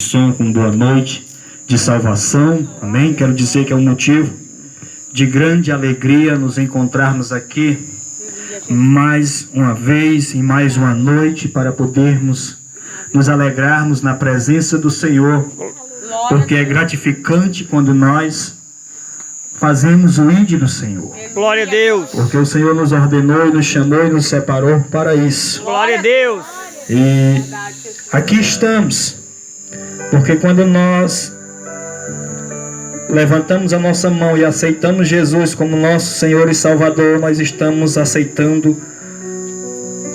Som com boa noite de salvação, amém? Quero dizer que é um motivo de grande alegria nos encontrarmos aqui mais uma vez, em mais uma noite, para podermos nos alegrarmos na presença do Senhor, porque é gratificante quando nós fazemos o ide do Senhor. Glória a Deus. Porque o Senhor nos ordenou e nos chamou e nos separou para isso. Glória a Deus. E aqui estamos. Porque quando nós levantamos a nossa mão e aceitamos Jesus como nosso Senhor e Salvador, nós estamos aceitando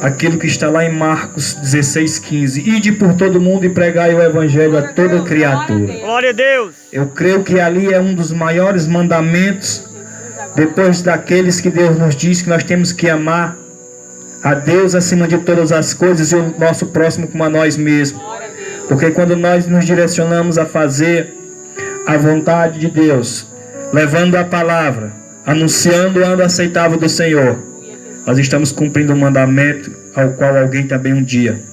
aquilo que está lá em Marcos 16:15. Ide por todo mundo e pregai o Evangelho a toda criatura. Glória a Deus. Eu creio que ali é um dos maiores mandamentos, depois daqueles que Deus nos diz que nós temos que amar a Deus acima de todas as coisas e o nosso próximo como a nós mesmos. Porque quando nós nos direcionamos a fazer a vontade de Deus, levando a palavra, anunciando o ano aceitável do Senhor, nós estamos cumprindo um mandamento ao qual alguém também um dia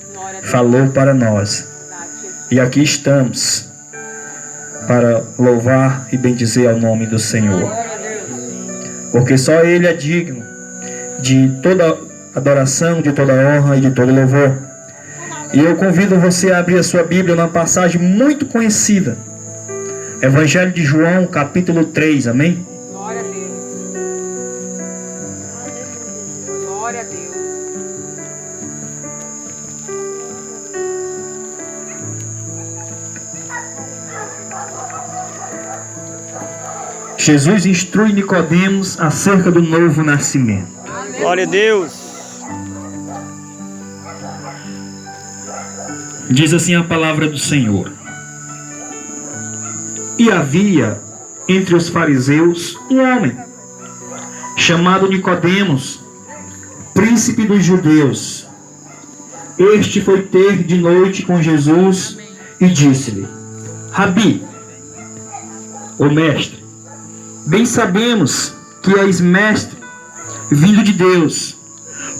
falou para nós. E aqui estamos para louvar e bendizer ao nome do Senhor. Porque só Ele é digno de toda adoração, de toda honra e de todo louvor. E eu convido você a abrir a sua Bíblia numa passagem muito conhecida. Evangelho de João, capítulo 3, amém? Glória a Deus. Glória a Deus. Jesus instrui Nicodemos acerca do novo nascimento. Glória a Deus. Diz assim a palavra do Senhor. E havia entre os fariseus um homem, chamado Nicodemos, príncipe dos judeus. Este foi ter de noite com Jesus e disse-lhe: Rabi, o mestre, bem sabemos que és mestre, vindo de Deus,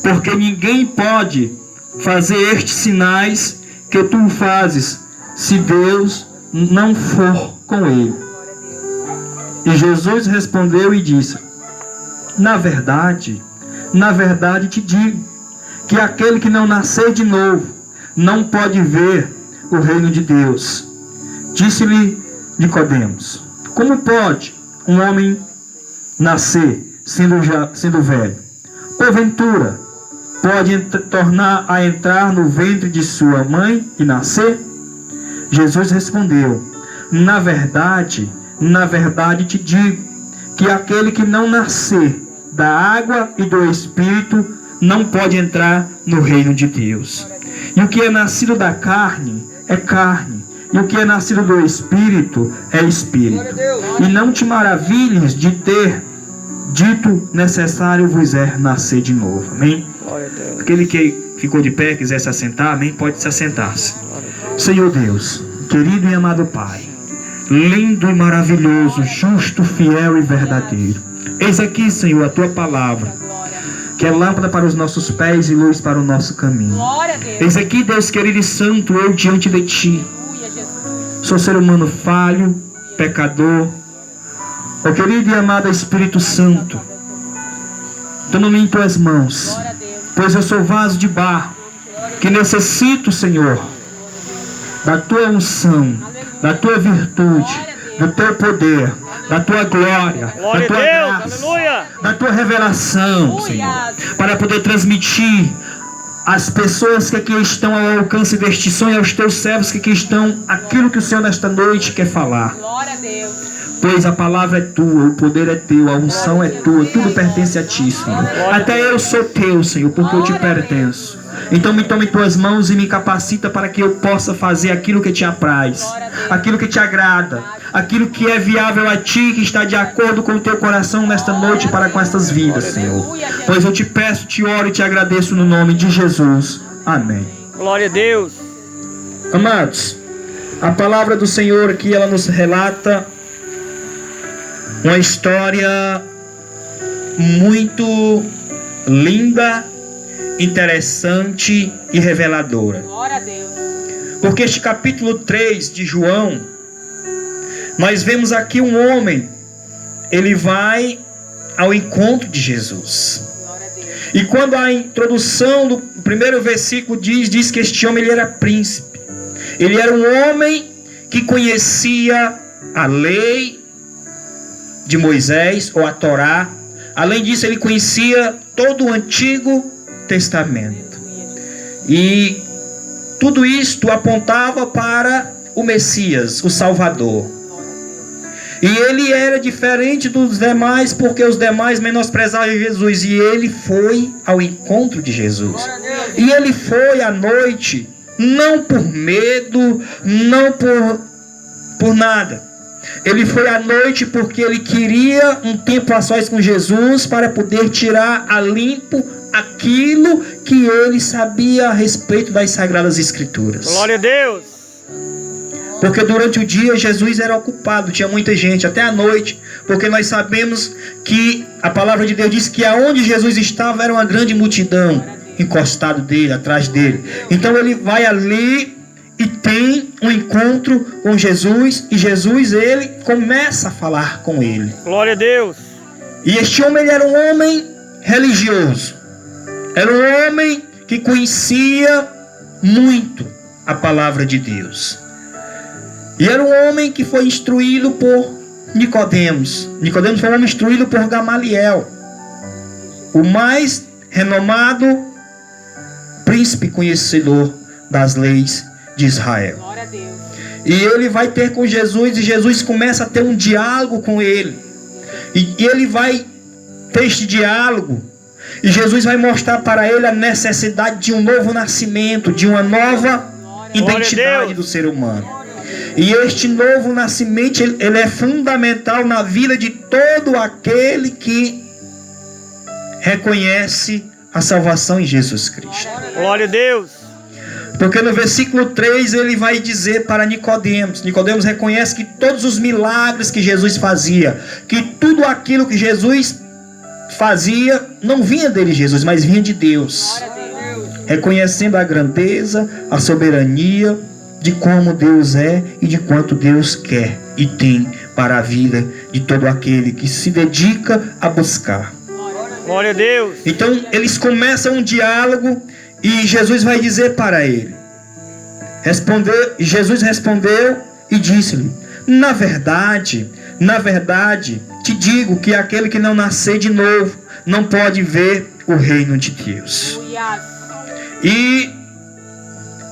porque ninguém pode fazer estes sinais que tu fazes, se Deus não for com ele. E Jesus respondeu e disse: na verdade te digo, que aquele que não nascer de novo, não pode ver o reino de Deus. Disse-lhe Nicodemos: como pode um homem nascer, sendo velho? Porventura, pode tornar a entrar no ventre de sua mãe e nascer? Jesus respondeu: na verdade te digo, que aquele que não nascer da água e do Espírito não pode entrar no reino de Deus. E o que é nascido da carne é carne, e o que é nascido do Espírito é Espírito. E não te maravilhes de ter dito: necessário vos é nascer de novo. Amém? Aquele que ficou de pé, quiser se assentar, amém? Pode se assentar-se. Senhor Deus, querido e amado Pai, lindo e maravilhoso, justo, fiel e verdadeiro, eis aqui, Senhor, a Tua palavra, que é lâmpada para os nossos pés e luz para o nosso caminho. Eis aqui, Deus querido e santo, eu diante de Ti. Sou ser humano falho, pecador. Ó querido e amado Espírito Santo, tomo-me em Tuas mãos, pois eu sou vaso de barro, que necessito, Senhor, da Tua unção, da Tua virtude, do Teu poder, da Tua glória, da Tua graça, da Tua revelação, Senhor, para poder transmitir às pessoas que aqui estão ao alcance deste sonho, aos Teus servos que aqui estão, aquilo que o Senhor nesta noite quer falar. Glória a Deus. Pois a palavra é Tua, o poder é Teu, a unção é Tua, tudo pertence a Ti, Senhor. Até eu sou Teu, Senhor, porque eu Te pertenço. Então me tome em Tuas mãos e me capacita para que eu possa fazer aquilo que Te apraz, aquilo que Te agrada, aquilo que é viável a Ti, que está de acordo com o Teu coração nesta noite para com estas vidas, Senhor. Pois eu Te peço, Te oro e Te agradeço no nome de Jesus. Amém. Glória a Deus. Amados, a palavra do Senhor aqui, ela nos relata uma história muito linda, interessante e reveladora. Glória a Deus. Porque este capítulo 3 de João, nós vemos aqui um homem, ele vai ao encontro de Jesus. E quando a introdução do primeiro versículo diz que este homem ele era príncipe. Ele era um homem que conhecia a lei de Moisés, ou a Torá. Além disso, ele conhecia todo o Antigo Testamento. E tudo isto apontava para o Messias, o Salvador. E ele era diferente dos demais, porque os demais menosprezavam Jesus. E ele foi ao encontro de Jesus. E ele foi à noite, não por medo, não por nada. Ele foi à noite porque ele queria um tempo a sós com Jesus, para poder tirar a limpo aquilo que ele sabia a respeito das Sagradas Escrituras. Glória a Deus. Porque durante o dia Jesus era ocupado, tinha muita gente, até a noite. Porque nós sabemos que a palavra de Deus diz que aonde Jesus estava era uma grande multidão encostado dele, atrás dele. Então ele vai ali e tem um encontro com Jesus. E Jesus, ele começa a falar com ele. Glória a Deus. E este homem, ele era um homem religioso. Era um homem que conhecia muito a palavra de Deus. E era um homem que foi instruído por Nicodemos. Nicodemos foi um homem instruído por Gamaliel, o mais renomado príncipe conhecedor das leis de Israel. Glória a Deus. E ele vai ter com Jesus, e Jesus começa a ter um diálogo com ele. E ele vai ter este diálogo, e Jesus vai mostrar para ele a necessidade de um novo nascimento, de uma nova identidade do ser humano. E este novo nascimento, ele é fundamental na vida de todo aquele que reconhece a salvação em Jesus Cristo. Glória a Deus. Porque no versículo 3 ele vai dizer para Nicodemos. Nicodemos reconhece que todos os milagres que Jesus fazia, que tudo aquilo que Jesus fazia, não vinha dele, Jesus, mas vinha de Deus. Reconhecendo a grandeza, a soberania, de como Deus é e de quanto Deus quer e tem para a vida de todo aquele que se dedica a buscar. Glória a Deus. Então eles começam um diálogo e Jesus vai dizer para ele. Jesus respondeu e disse-lhe: na verdade, te digo que aquele que não nascer de novo não pode ver o reino de Deus. E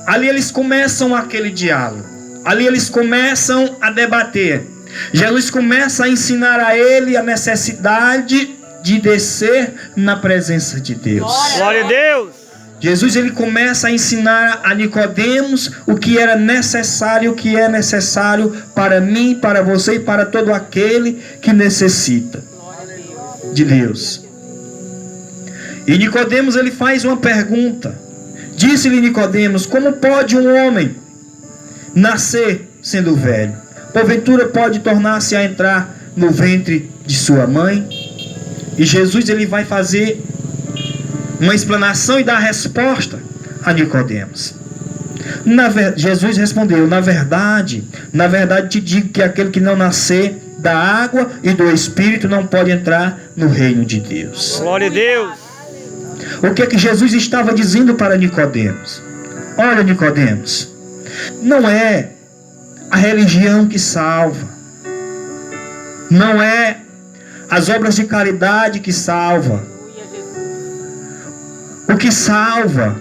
ali eles começam aquele diálogo. Ali eles começam a debater. Jesus começa a ensinar a ele a necessidade de descer na presença de Deus. Glória a Deus. Jesus, ele começa a ensinar a Nicodemos o que era necessário, o que é necessário para mim, para você e para todo aquele que necessita de Deus. E Nicodemos, ele faz uma pergunta. Disse-lhe Nicodemos: como pode um homem nascer sendo velho? Porventura pode tornar-se a entrar no ventre de sua mãe? E Jesus, ele vai fazer uma explanação e dar a resposta a Nicodemos. Jesus respondeu: na verdade te digo que aquele que não nascer da água e do Espírito não pode entrar no reino de Deus. Glória a Deus. O que é que Jesus estava dizendo para Nicodemos? Olha, Nicodemos, não é a religião que salva, não é as obras de caridade que salva. O que salva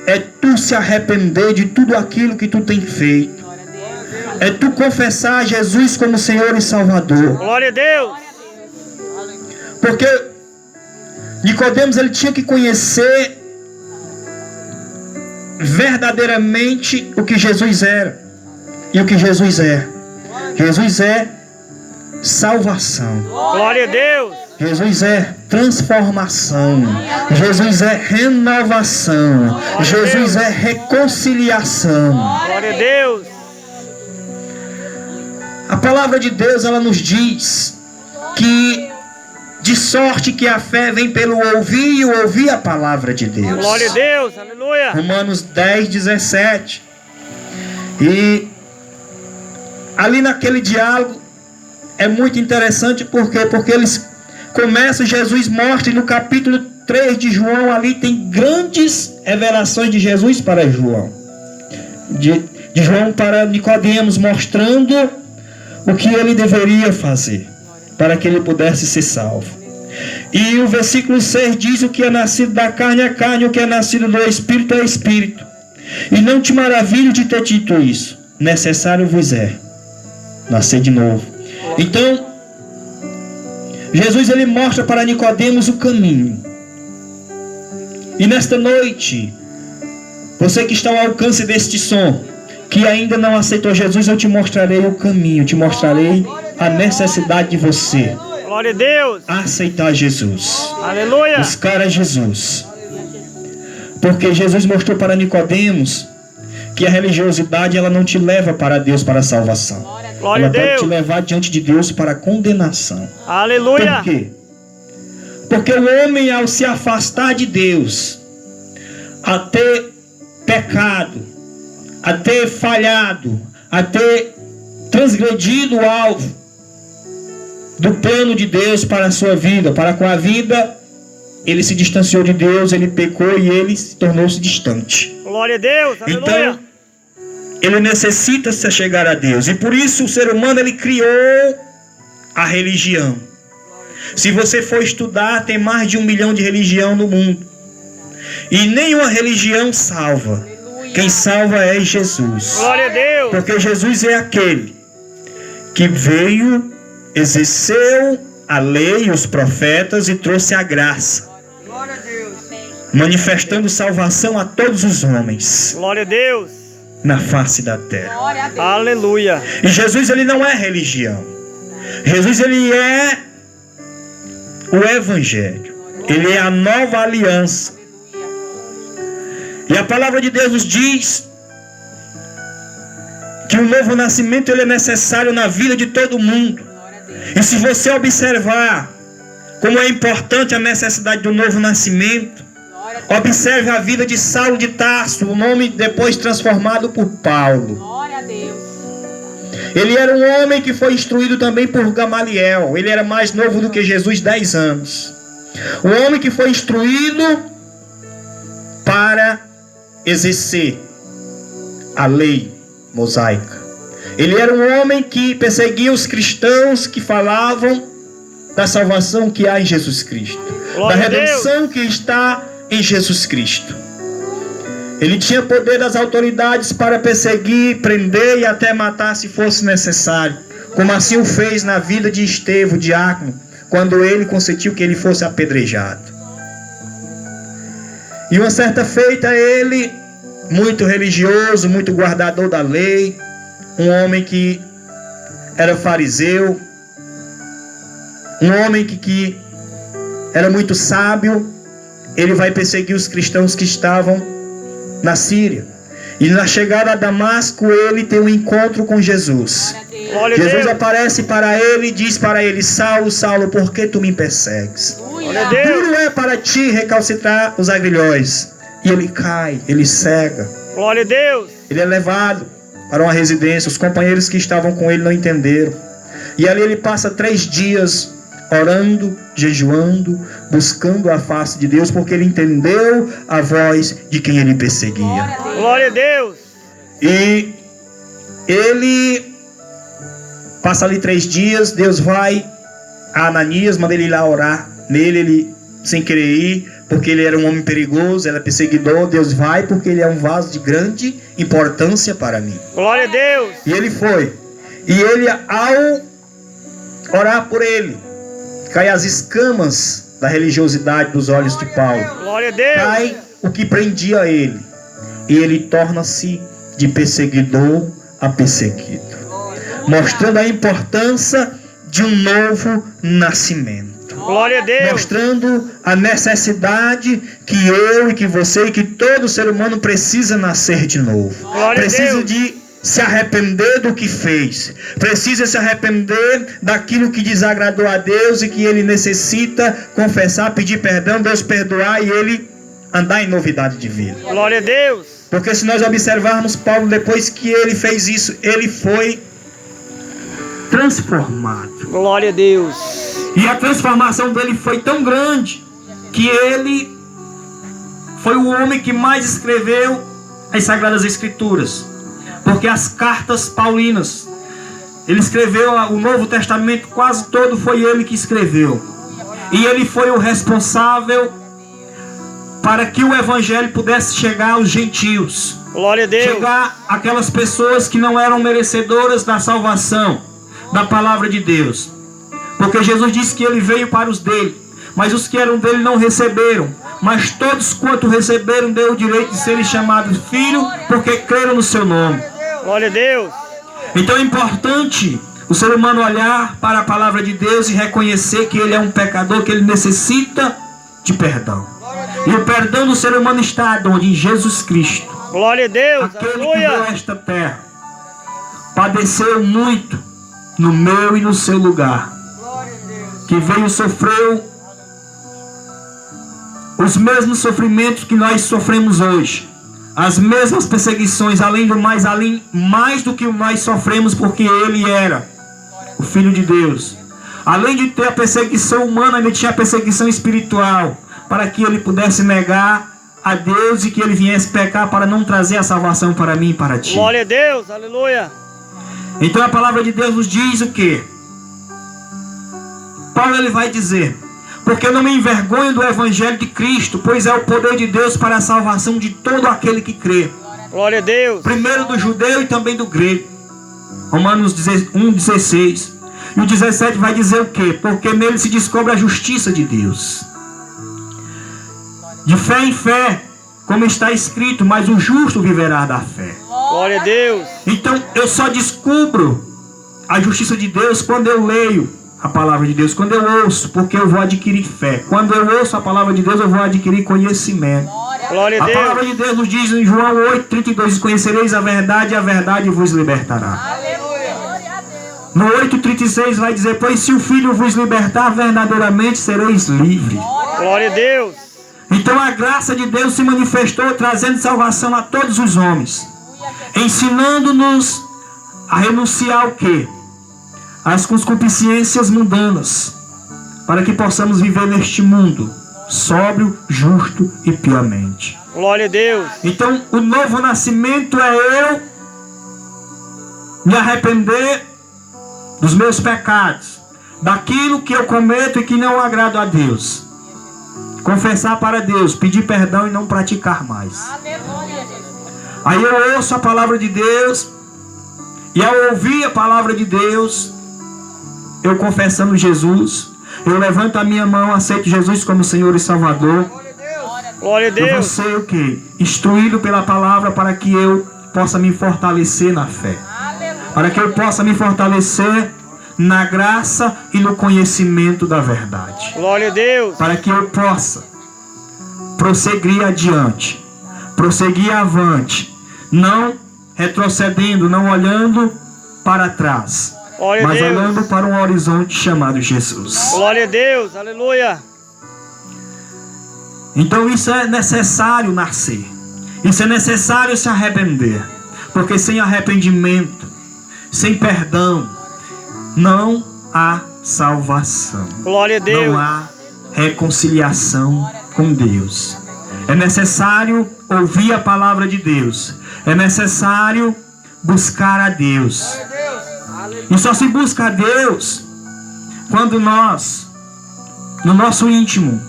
é tu se arrepender de tudo aquilo que tu tem feito. É tu confessar Jesus como Senhor e Salvador. Glória a Deus. Porque Nicodemos, ele tinha que conhecer verdadeiramente o que Jesus era e o que Jesus é. Jesus é salvação. Glória a Deus. Jesus é transformação. Jesus é renovação. Jesus é reconciliação. Glória a Deus. A palavra de Deus, ela nos diz que de sorte que a fé vem pelo ouvir e ouvir a palavra de Deus. Glória a Deus, aleluia. Romanos 10, 17. E ali naquele diálogo é muito interessante, porque eles começam, Jesus mostra, e no capítulo 3 de João ali tem grandes revelações de Jesus para João, de João para Nicodemos, mostrando o que ele deveria fazer para que ele pudesse ser salvo. E o versículo 6 diz: o que é nascido da carne é carne, o que é nascido do Espírito é Espírito. E não te maravilho de ter dito isso, necessário vos é nascer de novo. Então Jesus ele mostra para Nicodemos o caminho. E nesta noite, você que está ao alcance deste som, que ainda não aceitou Jesus, eu te mostrarei o caminho, te mostrarei a necessidade de você Glória a Deus. aceitar Jesus, Aleluia. buscar a Jesus. Porque Jesus mostrou para Nicodemos que a religiosidade ela não te leva para Deus para a salvação. Glória Ela a deve Deus. te levar diante de Deus para a condenação. Aleluia. Por quê? Porque o homem, ao se afastar de Deus, a ter pecado, a ter falhado, a ter transgredido o alvo do plano de Deus para a sua vida, para com a vida, ele se distanciou de Deus, ele pecou e ele tornou-se distante. Glória a Deus. Aleluia. Então, ele necessita se chegar a Deus. E por isso o ser humano ele criou a religião. Se você for estudar, tem mais de 1 milhão de religião no mundo. E nenhuma religião salva. Quem salva é Jesus. Glória a Deus. Porque Jesus é aquele que veio, exerceu a lei e os profetas e trouxe a graça, manifestando salvação a todos os homens Glória a Deus. na face da terra. Aleluia. E Jesus ele não é religião. Jesus ele é o Evangelho. Ele é a nova aliança. E a palavra de Deus nos diz que o novo nascimento ele é necessário na vida de todo mundo. E se você observar como é importante a necessidade do novo nascimento, observe a vida de Saulo de Tarso, o nome depois transformado por Paulo. Glória a Deus. Ele era um homem que foi instruído também por Gamaliel. Ele era mais novo do que Jesus, 10 anos. Um homem que foi instruído para exercer a lei mosaica. Ele era um homem que perseguia os cristãos que falavam da salvação que há em Jesus Cristo, Glória da a Deus. redenção que está em Jesus Cristo. Ele tinha poder das autoridades para perseguir, prender e até matar se fosse necessário, como assim o fez na vida de Estevão, diácono, quando ele consentiu que ele fosse apedrejado. E uma certa feita ele, muito religioso, muito guardador da lei, um homem que era fariseu, um homem que era muito sábio, ele vai perseguir os cristãos que estavam na Síria. E na chegada a Damasco, ele tem um encontro com Jesus. Glória a Jesus Deus. aparece para ele e diz para ele: Saulo, Saulo, por que tu me persegues? Glória a Deus. Duro é para ti recalcitrar os agrilhóis. E ele cai, ele cega. Glória a Deus. Ele é levado para uma residência. Os companheiros que estavam com ele não entenderam. E ali ele passa 3 dias orando, jejuando, buscando a face de Deus, porque ele entendeu a voz de quem ele perseguia. Glória a Deus. E ele passa ali 3 dias, Deus vai a Ananias, manda ele ir lá orar nele, ele sem querer ir, porque ele era um homem perigoso, era perseguidor. Deus vai porque ele é um vaso de grande importância para mim. Glória a Deus. E ele foi. E ele, ao orar por ele, cai as escamas da religiosidade dos olhos de Paulo. Glória a Deus. Cai o que prendia ele. E ele torna-se de perseguidor a perseguido, mostrando a importância de um novo nascimento. Glória a Deus. Mostrando a necessidade que eu e que você e que todo ser humano precisa nascer de novo. Glória a Precisa Deus. de se arrepender do que fez. Precisa se arrepender daquilo que desagradou a Deus e que ele necessita confessar, pedir perdão, Deus perdoar e ele andar em novidade de vida. Glória a Deus. Porque se nós observarmos Paulo, depois que ele fez isso, ele foi transformado. Glória a Deus. E a transformação dele foi tão grande que ele foi o homem que mais escreveu as Sagradas Escrituras. Porque as cartas paulinas, ele escreveu o Novo Testamento, quase todo foi ele que escreveu. E ele foi o responsável para que o Evangelho pudesse chegar aos gentios. Glória a Deus. Chegar àquelas pessoas que não eram merecedoras da salvação, da palavra de Deus. Porque Jesus disse que ele veio para os dele, mas os que eram dele não receberam. Mas todos quanto receberam, deu o direito de serem chamados filhos, porque creram no seu nome. Glória a Deus. Então é importante o ser humano olhar para a palavra de Deus e reconhecer que ele é um pecador, que ele necessita de perdão. E o perdão do ser humano está onde? Em Jesus Cristo. Glória a Deus. Aquele que Aleluia. veio a esta terra, padeceu muito no meu e no seu lugar. Que veio e sofreu os mesmos sofrimentos que nós sofremos hoje. As mesmas perseguições, além mais do que nós sofremos, porque ele era o Filho de Deus. Além de ter a perseguição humana, ele tinha a perseguição espiritual, para que ele pudesse negar a Deus e que ele viesse pecar para não trazer a salvação para mim e para ti. Glória a Deus. Aleluia. Então a palavra de Deus nos diz o quê? Paulo ele vai dizer: porque eu não me envergonho do Evangelho de Cristo, pois é o poder de Deus para a salvação de todo aquele que crê. Glória a Deus. Primeiro do judeu e também do grego. Romanos 1,16. E o 17 vai dizer o quê? Porque nele se descobre a justiça de Deus. De fé em fé, como está escrito, mas o justo viverá da fé. Glória a Deus. Então eu só descubro a justiça de Deus quando eu leio a palavra de Deus, quando eu ouço, porque eu vou adquirir fé. Quando eu ouço a palavra de Deus, eu vou adquirir conhecimento. Glória a A Deus. palavra de Deus nos diz em João 8,32: conhecereis a verdade e a verdade vos libertará. No 8,36 vai dizer: pois se o Filho vos libertar, verdadeiramente sereis livres. Glória a Deus. Então a graça de Deus se manifestou, trazendo salvação a todos os homens, ensinando-nos a renunciar ao quê? As concupiscências mundanas, para que possamos viver neste mundo sóbrio, justo e piamente. Glória a Deus. Então o novo nascimento é eu me arrepender dos meus pecados, daquilo que eu cometo e que não agrado a Deus, confessar para Deus, pedir perdão e não praticar mais. Aí eu ouço a palavra de Deus, e ao ouvir a palavra de Deus, eu confessando Jesus, eu levanto a minha mão, aceito Jesus como Senhor e Salvador. Glória a Eu vou Deus. ser o quê? Instruído pela palavra, para que eu possa me fortalecer na fé, para que eu possa me fortalecer na graça e no conhecimento da verdade, Glória a Deus. para que eu possa prosseguir adiante, prosseguir avante, não retrocedendo, não olhando para trás, Glória a mas Deus. olhando para um horizonte chamado Jesus. Glória a Deus. Aleluia. Então isso é necessário nascer, isso é necessário se arrepender, porque sem arrependimento, sem perdão, não há salvação. Glória a Deus. Não há reconciliação com Deus. É necessário ouvir a palavra de Deus. É necessário buscar a Deus. E só se busca a Deus quando nós, no nosso íntimo,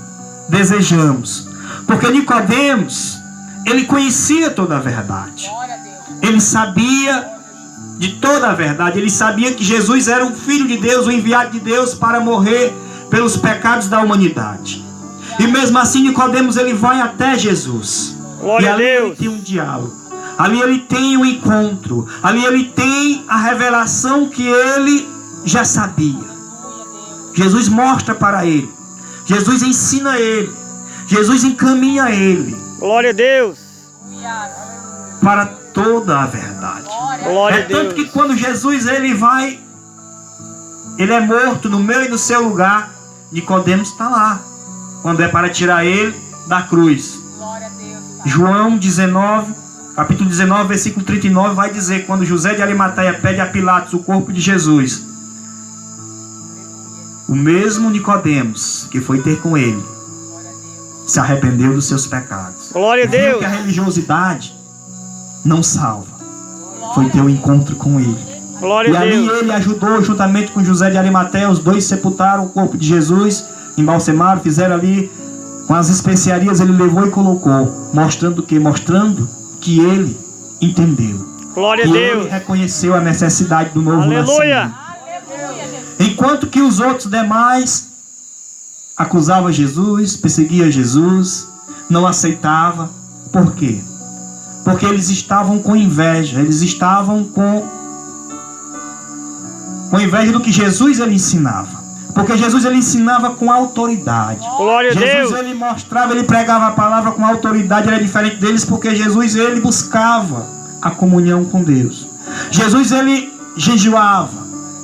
desejamos. Porque Nicodemos, ele conhecia toda a verdade. Ele sabia de toda a verdade. Ele sabia que Jesus era o Filho de Deus, o enviado de Deus para morrer pelos pecados da humanidade. E mesmo assim Nicodemos, ele vai até Jesus. Glória E a ali ele Deus. tem um diálogo. Ali ele tem um encontro. Ali ele tem a revelação que ele já sabia. Jesus mostra para ele. Jesus ensina ele. Jesus encaminha ele Glória a Deus. para toda a verdade. Glória É a Deus. tanto que quando Jesus ele é morto no meu e no seu lugar, Nicodemos está lá, quando é para tirar ele da cruz. João 19, capítulo 19, versículo 39, vai dizer: quando José de Arimateia pede a Pilatos o corpo de Jesus, o mesmo Nicodemos que foi ter com ele se arrependeu dos seus pecados. Glória a Viu Deus. que a religiosidade não salva. Foi ter um encontro com ele. Glória E a ali Deus. ele ajudou, juntamente com José de Arimateia, os dois sepultaram o corpo de Jesus, embalsemaram, fizeram ali com as especiarias, ele levou e colocou, mostrando o quê? Mostrando que ele entendeu. Glória a E Deus. ele reconheceu a necessidade do novo Aleluia. nascimento. Enquanto que os outros demais acusavam Jesus, perseguiam Jesus, não aceitavam. Por quê? Porque eles estavam com inveja, eles estavam com inveja do que Jesus ele ensinava. Porque Jesus ele ensinava com autoridade. Glória a Jesus Deus. ele mostrava, ele pregava a palavra com autoridade, era diferente deles, porque Jesus ele buscava a comunhão com Deus. Jesus ele jejuava,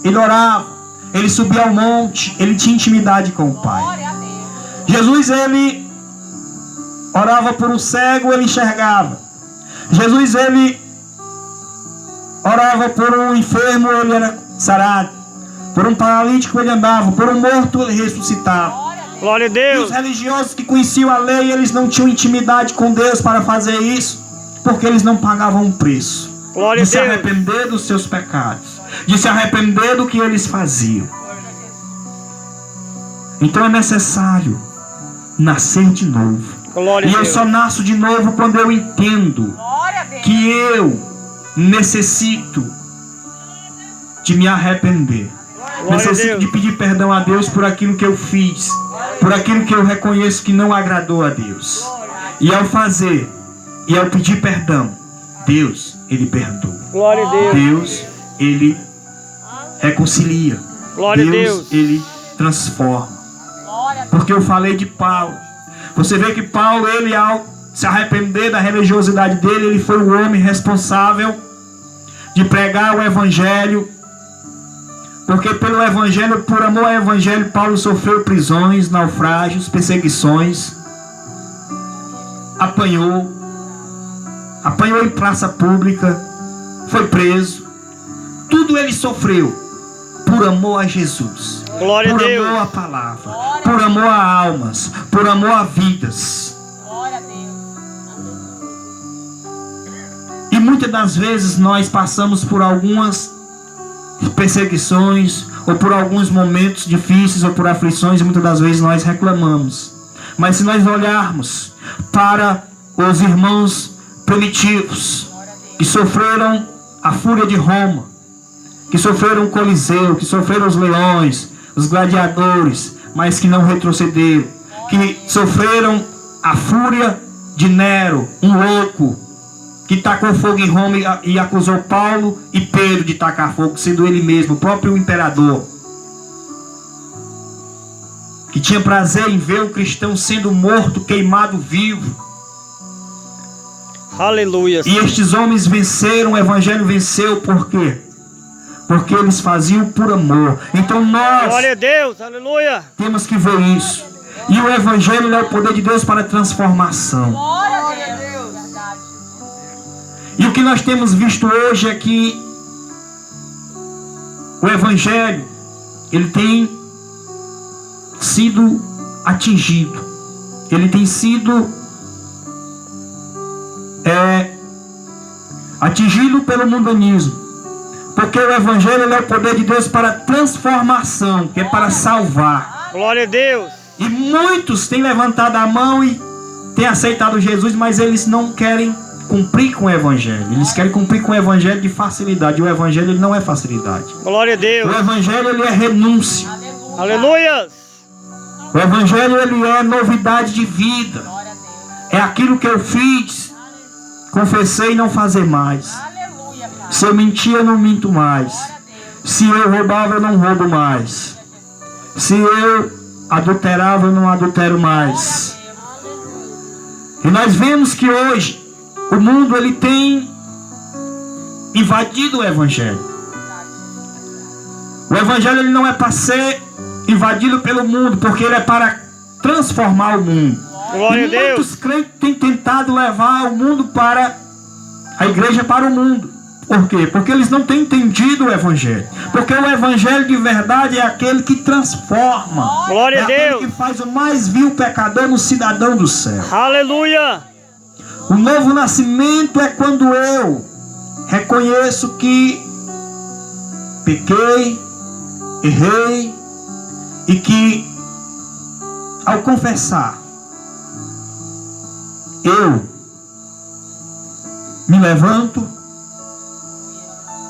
ele orava, ele subia ao monte, ele tinha intimidade com o Pai. Glória a Deus. Jesus ele orava por um cego, ele enxergava. Jesus ele orava por um enfermo, ele era sarado. Por um paralítico ele andava, por um morto ele ressuscitava. Glória a E os Deus. religiosos que conheciam a lei, eles não tinham intimidade com Deus para fazer isso, porque eles não pagavam um preço Glória a de se Deus. arrepender dos seus pecados, de se arrepender do que eles faziam. Então é necessário nascer de novo. Glória E a eu Deus. só nasço de novo quando eu entendo Glória a Deus. que eu necessito de me arrepender. Glória a Necessito Deus. de pedir perdão a Deus por aquilo que eu fiz, por aquilo que eu reconheço que não agradou a Deus. E ao fazer, e ao pedir perdão, Deus, Ele perdoa. Glória a Deus. Deus, Ele reconcilia. Glória a Deus. Ele transforma. Glória a Deus. Porque eu falei de Paulo. Você vê que Paulo, ele ao se arrepender da religiosidade dele, ele foi o homem responsável de pregar o evangelho. Porque pelo evangelho, por amor ao evangelho, Paulo sofreu prisões, naufrágios, perseguições. Apanhou em praça pública, foi preso. Tudo ele sofreu por amor a Jesus. Glória a Por Deus. amor à palavra, por amor a almas, por amor a vidas. Glória a Deus. E muitas das vezes nós passamos por algumas perseguições, ou por alguns momentos difíceis, ou por aflições, e muitas das vezes nós reclamamos. Mas se nós olharmos para os irmãos primitivos, que sofreram a fúria de Roma, que sofreram o Coliseu, que sofreram os leões, os gladiadores, mas que não retrocederam, que sofreram a fúria de Nero, um louco, que tacou fogo em Roma e acusou Paulo e Pedro de tacar fogo, sendo ele mesmo, o próprio imperador, que tinha prazer em ver o cristão sendo morto, queimado vivo. Aleluia. E estes homens venceram, o evangelho venceu, por quê? Porque eles faziam por amor. Então nós Glória a Deus. Aleluia. temos que ver isso. E o evangelho é o poder de Deus para a transformação. Glória a Deus. Verdade. E o que nós temos visto hoje é que o evangelho, ele tem sido atingido. Ele tem sido atingido pelo mundanismo. Porque o evangelho ele é o poder de Deus para a transformação, que é para salvar. Glória a Deus. E muitos têm levantado a mão e têm aceitado Jesus, mas eles não querem cumprir com o evangelho. Eles querem cumprir com o evangelho de facilidade. E o evangelho ele não é facilidade. Glória a O Deus. evangelho ele é renúncia. Aleluia. O evangelho ele é novidade de vida. É aquilo que eu fiz, confessei não fazer mais. Aleluia, Pai. Se eu mentia, eu não minto mais. Se eu roubava, eu não roubo mais. Se eu adulterava, eu não adultero mais. E nós vemos que hoje o mundo ele tem invadido o evangelho. O evangelho ele não é para ser invadido pelo mundo, porque ele é para transformar o mundo. Glória a E Deus. muitos crentes têm tentado levar o mundo para A igreja é para o mundo. Por quê? Porque eles não têm entendido o evangelho. Porque o evangelho de verdade é aquele que transforma. Glória é a aquele Deus. que faz o mais vil pecador no cidadão do céu. Aleluia. O novo nascimento é quando eu reconheço que pequei, errei, e que ao confessar eu me levanto,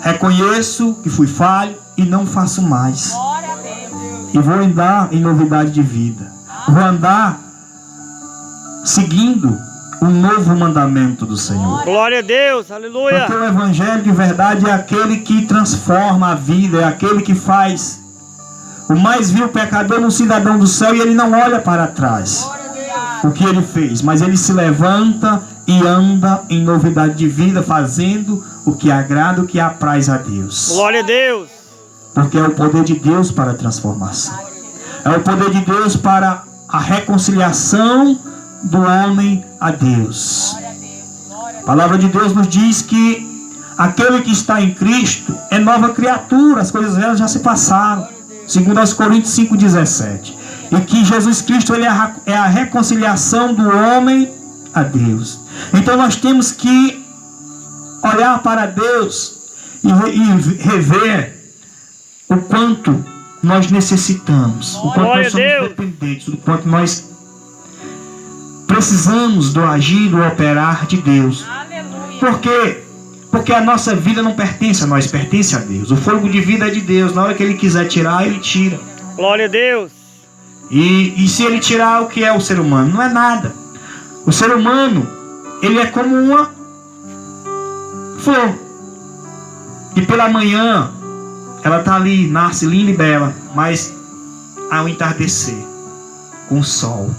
reconheço que fui falho e não faço mais. Glória a Deus. E vou andar em novidade de vida. Vou andar seguindo o novo mandamento do Senhor. Glória a Deus. Aleluia. Porque o evangelho de verdade é aquele que transforma a vida, é aquele que faz o mais vil pecador no cidadão do céu, e ele não olha para trás o que ele fez, mas ele se levanta e anda em novidade de vida, fazendo o que agrada, o que apraz a Deus. Glória a Deus. Porque é o poder de Deus para a transformação. É o poder de Deus para a reconciliação do homem a Deus. Glória a Deus. Glória a A palavra de Deus nos diz que aquele que está em Cristo é nova criatura, as coisas velhas já se passaram. Segundo aos Coríntios 5,17. E que Jesus Cristo ele é a reconciliação do homem a Deus. Então nós temos que olhar para Deus e rever o quanto nós necessitamos, o quanto Glória nós a somos Deus. dependentes, o quanto nós precisamos do agir, do operar de Deus. Aleluia. Por quê? Porque a nossa vida não pertence a nós, pertence a Deus. O fôlego de vida é de Deus. Na hora que Ele quiser tirar, Ele tira. Glória a Deus. E se Ele tirar, o que é o ser humano? Não é nada. O ser humano, ele é como uma flor. E pela manhã, ela está ali, nasce linda e bela. Mas ao entardecer, com o sol,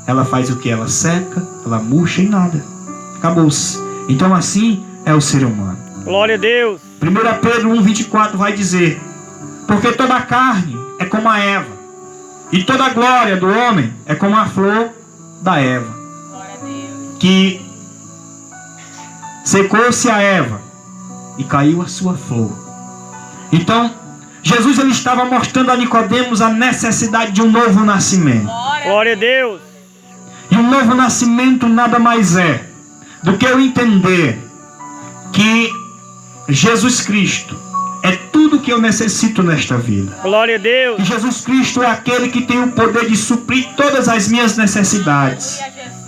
ela faz o que? Ela seca, ela murcha e nada. Acabou-se. Então assim é o ser humano. Glória a Deus. 1 Pedro 1,24 vai dizer: porque toda a carne é como a erva, e toda a glória do homem é como a flor da erva, Glória a Deus. que secou-se a erva e caiu a sua flor. Então, Jesus ele estava mostrando a Nicodemos a necessidade de um novo nascimento. Glória a Deus. E um novo nascimento nada mais é do que eu entender que Jesus Cristo é tudo que eu necessito nesta vida. Glória a Deus. Que Jesus Cristo é aquele que tem o poder de suprir todas as minhas necessidades. Aleluia, Jesus.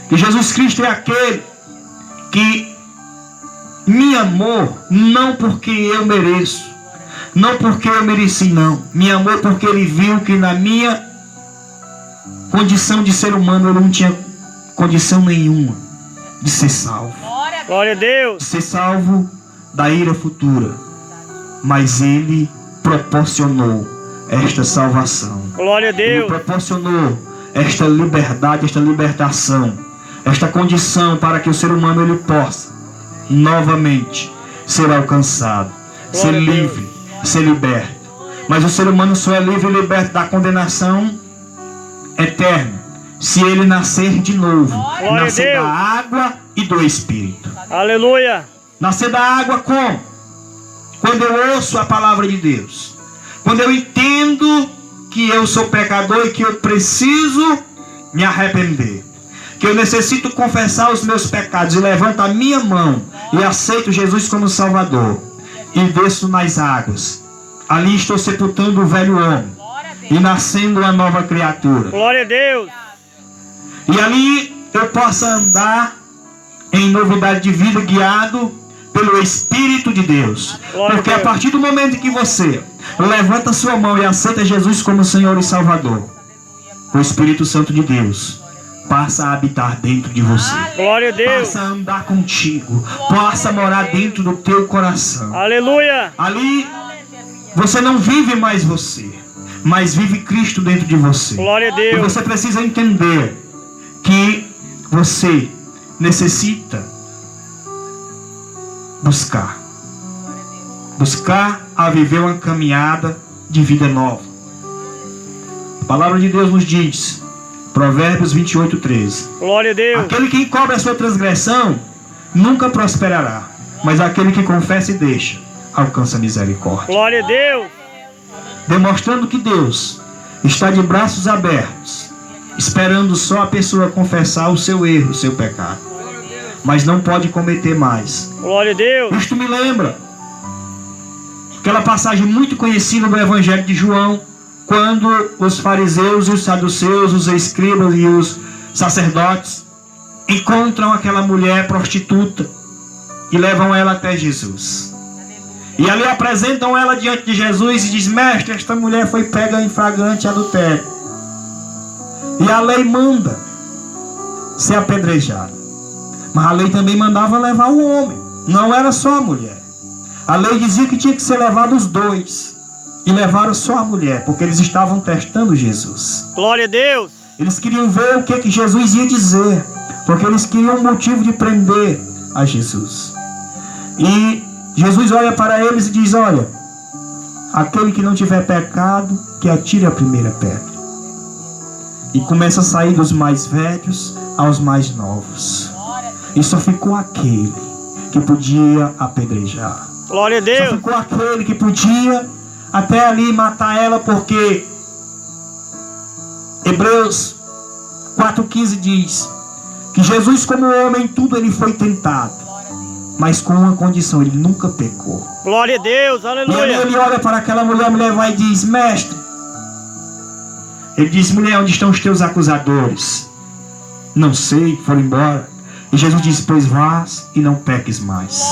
Que Jesus Cristo é aquele que me amou não porque eu mereço, não porque eu mereci, não. Me amou porque Ele viu que na minha condição de ser humano eu não tinha condição nenhuma de ser salvo. Glória a Deus. Glória a Deus. De ser salvo da ira futura. Mas Ele proporcionou esta salvação. Glória a Ele Deus. proporcionou esta liberdade, esta libertação, esta condição para que o ser humano ele possa novamente ser alcançado, ser Glória a Deus. livre, ser liberto. Mas o ser humano só é livre e liberto da condenação eterna se ele nascer de novo, Glória a nascer Deus. da água e do Espírito. Aleluia. Nascer da água como? Quando eu ouço a palavra de Deus. Quando eu entendo que eu sou pecador e que eu preciso me arrepender. Que eu necessito confessar os meus pecados e levanto a minha mão e aceito Jesus como Salvador. E desço nas águas. Ali estou sepultando o velho homem Glória a Deus. e nascendo uma nova criatura. Glória a Deus. E ali eu possa andar em novidade de vida, guiado pelo Espírito de Deus. Glória a Porque a Deus. partir do momento que você levanta sua mão e aceita Jesus como Senhor e Salvador, o Espírito Santo de Deus passa a habitar dentro de você. Glória a Deus. Passa a andar contigo. Passa a morar dentro do teu coração. Aleluia. Ali você não vive mais você, mas vive Cristo dentro de você. Glória a E Deus. você precisa entender que você necessita buscar a viver uma caminhada de vida nova. A palavra de Deus nos diz, Provérbios 28:13. Glória a Deus. Aquele que encobre a sua transgressão nunca prosperará, mas aquele que confessa e deixa, alcança misericórdia. Glória a Deus. Demonstrando que Deus está de braços abertos, esperando só a pessoa confessar o seu erro, o seu pecado, mas não pode cometer mais. Glória a Deus. Isto me lembra aquela passagem muito conhecida do Evangelho de João, quando os fariseus e os saduceus, os escribas e os sacerdotes encontram aquela mulher prostituta e levam ela até Jesus. E ali apresentam ela diante de Jesus e diz: mestre, esta mulher foi pega em flagrante adultério. E a lei manda ser apedrejada. Mas a lei também mandava levar o homem, não era só a mulher. A lei dizia que tinha que ser levado os dois. E levaram só a mulher, porque eles estavam testando Jesus. Glória a Deus. Eles queriam ver o que Jesus ia dizer, porque eles queriam um motivo de prender a Jesus. E Jesus olha para eles e diz: olha, aquele que não tiver pecado, que atire a primeira pedra. E começa a sair dos mais velhos aos mais novos. E só ficou aquele que podia apedrejar. Glória a Só Deus. ficou aquele que podia até ali matar ela, porque Hebreus 4,15 diz que Jesus, como homem, em tudo ele foi tentado, mas com uma condição: ele nunca pecou. Glória a Deus. E aí Aleluia. ele olha para aquela mulher, a mulher vai e diz: mestre, ele diz: mulher, onde estão os teus acusadores? Não sei, foram embora. E Jesus diz: pois vás e não peques mais.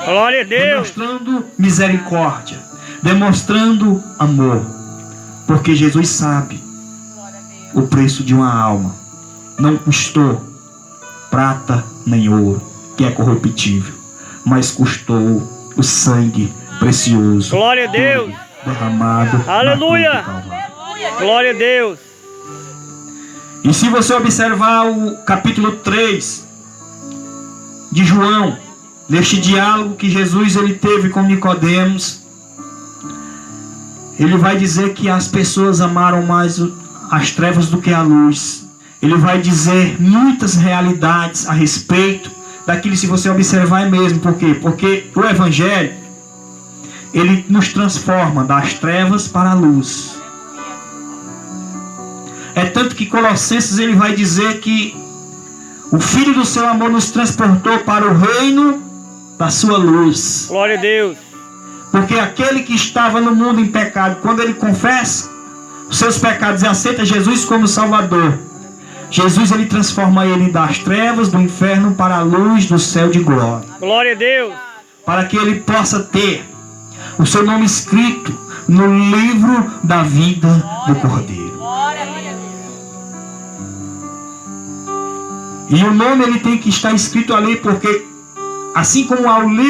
Glória a Deus. Demonstrando misericórdia, demonstrando amor, porque Jesus sabe o preço de uma alma. Não custou prata nem ouro, que é corruptível, mas custou o sangue precioso. Glória a Deus. dele, derramado. Aleluia. na cruz do Calvário. Glória a Deus. E se você observar o capítulo 3 de João, neste diálogo que Jesus ele teve com Nicodemos, ele vai dizer que as pessoas amaram mais as trevas do que a luz. Ele vai dizer muitas realidades a respeito daquilo, se você observar, é mesmo. Por quê? Porque o Evangelho, ele nos transforma das trevas para a luz. É tanto que Colossenses ele vai dizer que o Filho do seu amor nos transportou para o reino da sua luz. Glória a Deus. Porque aquele que estava no mundo em pecado, quando ele confessa os seus pecados e aceita Jesus como Salvador, Jesus ele transforma ele das trevas, do inferno, para a luz do céu de glória. Glória a Deus. Para que ele possa ter o seu nome escrito no livro da vida do Cordeiro. E o nome ele tem que estar escrito ali, porque assim como há o livro